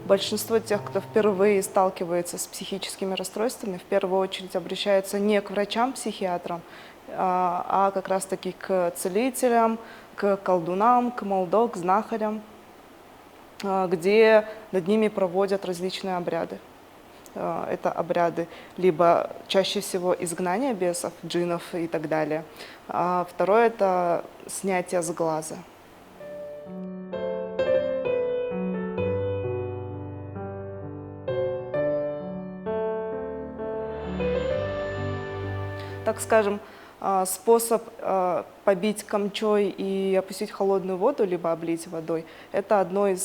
Большинство тех, кто впервые сталкивается с психическими расстройствами, в первую очередь обращаются не к врачам-психиатрам, а как раз-таки к целителям, к колдунам, к молдо, к знахарям, где над ними проводят различные обряды. Это обряды либо чаще всего изгнания бесов, джиннов и так далее. А второе – это снятие с глаза. Так скажем, способ побить камчой и опустить холодную воду, либо облить водой, это одно из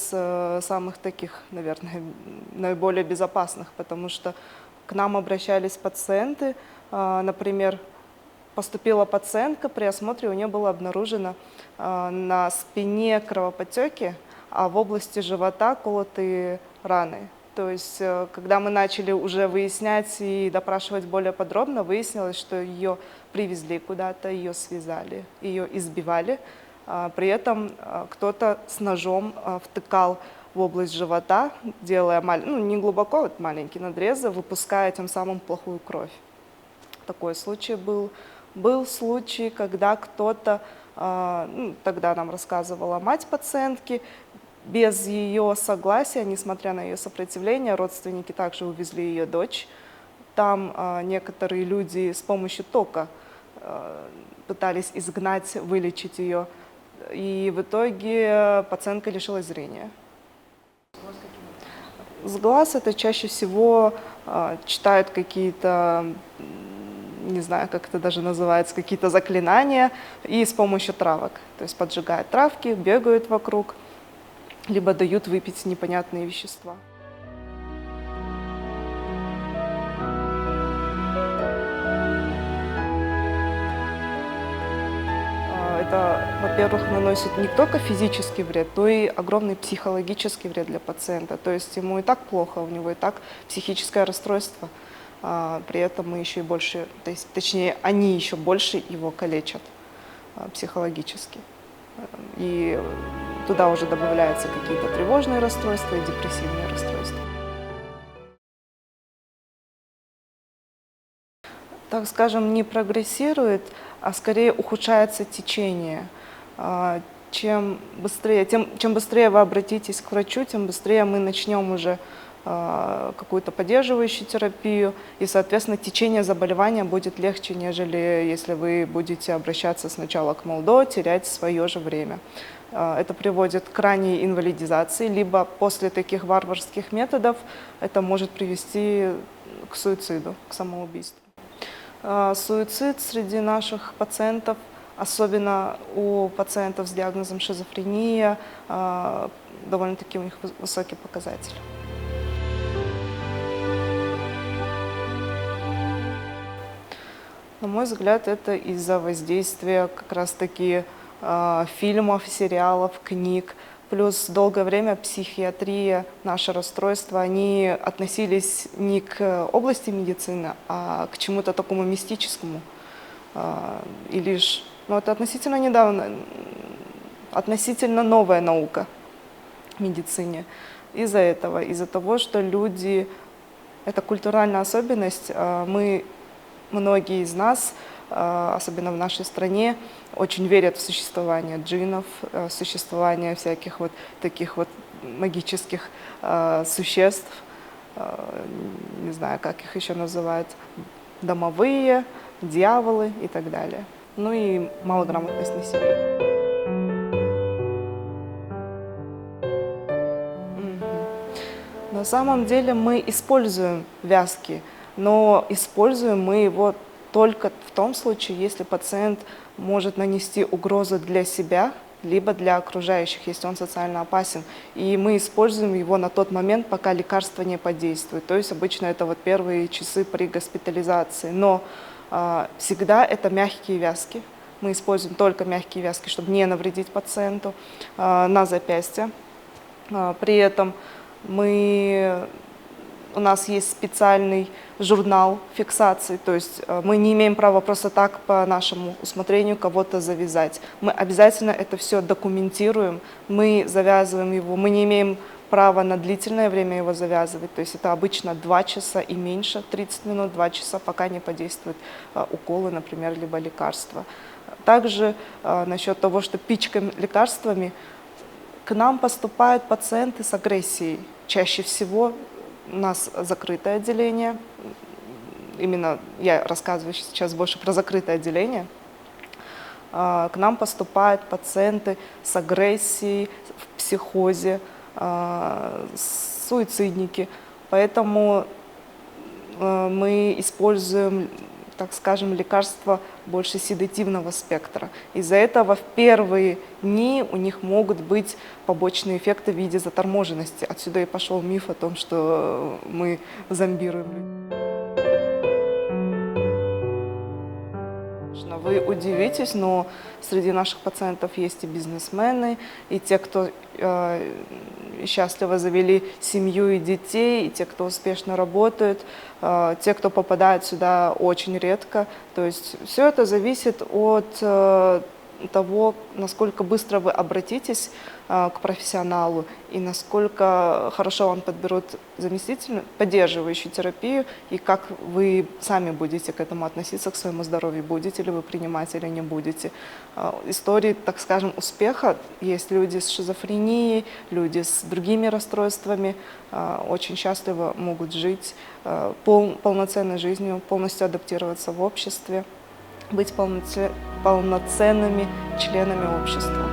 самых таких, наверное, наиболее безопасных, потому что к нам обращались пациенты, например, поступила пациентка, при осмотре у нее было обнаружено на спине кровоподтеки, а в области живота колотые раны. То есть, когда мы начали уже выяснять и допрашивать более подробно, выяснилось, что ее привезли куда-то, ее связали, ее избивали. При этом кто-то с ножом втыкал в область живота, делая не глубоко, вот маленькие надрезы, выпуская тем самым плохую кровь. Такой случай был. Был случай, когда кто-то, тогда нам рассказывала мать пациентки, без ее согласия, несмотря на ее сопротивление, родственники также увезли ее дочь. Там некоторые люди с помощью тока пытались изгнать, вылечить ее, и в итоге пациентка лишилась зрения. С глаз это чаще всего читают какие-то, не знаю, как это даже называется, какие-то заклинания и с помощью травок. То есть поджигают травки, бегают вокруг, либо дают выпить непонятные вещества. Это, во-первых, наносит не только физический вред, но и огромный психологический вред для пациента. То есть ему и так плохо, у него и так психическое расстройство. При этом мы еще и больше, точнее, они еще больше его калечат психологически. И туда уже добавляются какие-то тревожные расстройства и депрессивные расстройства. Так скажем, не прогрессирует, а скорее ухудшается течение. Чем быстрее вы обратитесь к врачу, тем быстрее мы начнем уже какую-то поддерживающую терапию, и, соответственно, течение заболевания будет легче, нежели если вы будете обращаться сначала к молдо, терять свое же время. Это приводит к ранней инвалидизации, либо после таких варварских методов это может привести к суициду, к самоубийству. Суицид среди наших пациентов, особенно у пациентов с диагнозом шизофрения, довольно-таки у них высокий показатель. На мой взгляд, это из-за воздействия как раз-таки фильмов, сериалов, книг. Плюс долгое время психиатрия, наше расстройство, они относились не к области медицины, а к чему-то такому мистическому. И лишь, это относительно недавно, относительно новая наука в медицине. Из-за этого, из-за того, что люди, это культуральная особенность, многие из нас, особенно в нашей стране, очень верят в существование джиннов, в существование всяких вот таких вот магических существ, не знаю, как их еще называют, домовые, дьяволы и так далее. Ну и малограмотность населения. На самом деле мы используем вязки, но используем мы его только в том случае, если пациент может нанести угрозу для себя, либо для окружающих, если он социально опасен. И мы используем его на тот момент, пока лекарство не подействует. То есть обычно это вот первые часы при госпитализации. Но всегда это мягкие вязки. Мы используем только мягкие вязки, чтобы не навредить пациенту на запястье. При этом у нас есть специальный журнал фиксации, то есть мы не имеем права просто так по нашему усмотрению кого-то завязать. Мы обязательно это все документируем, мы завязываем его, мы не имеем право на длительное время его завязывать, то есть это обычно 2 часа и меньше, 30 минут, 2 часа, пока не подействуют уколы, например, либо лекарства. Также насчет того, что пичкаем лекарствами, к нам поступают пациенты с агрессией. Чаще всего у нас закрытое отделение, именно я рассказываю сейчас больше про закрытое отделение. К нам поступают пациенты с агрессией, в психозе, суицидники. Поэтому мы используем, так скажем, лекарства больше седативного спектра. Из-за этого в первые дни у них могут быть побочные эффекты в виде заторможенности. Отсюда и пошел миф о том, что мы зомбируем. Вы удивитесь, но среди наших пациентов есть и бизнесмены, и те, кто счастливо завели семью и детей, и те, кто успешно работают, те, кто попадают сюда очень редко. То есть все это зависит от того, насколько быстро вы обратитесь к профессионалу и насколько хорошо вам подберут заместительную, поддерживающую терапию, и как вы сами будете к этому относиться, к своему здоровью, будете ли вы принимать или не будете. Истории, так скажем, успеха есть люди с шизофренией, люди с другими расстройствами, очень счастливо могут жить полноценной жизнью, полностью адаптироваться в обществе, быть полноценными членами общества.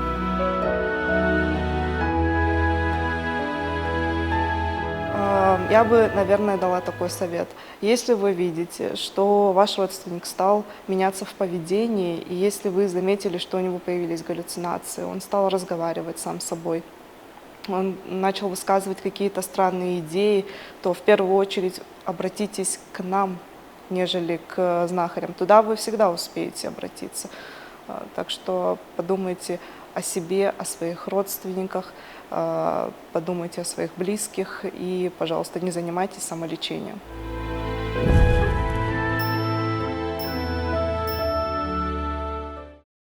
Я бы, наверное, дала такой совет. Если вы видите, что ваш родственник стал меняться в поведении, и если вы заметили, что у него появились галлюцинации, он стал разговаривать сам с собой, он начал высказывать какие-то странные идеи, то в первую очередь обратитесь к нам, нежели к знахарям. Туда вы всегда успеете обратиться. Так что подумайте о себе, о своих родственниках, подумайте о своих близких и, пожалуйста, не занимайтесь самолечением.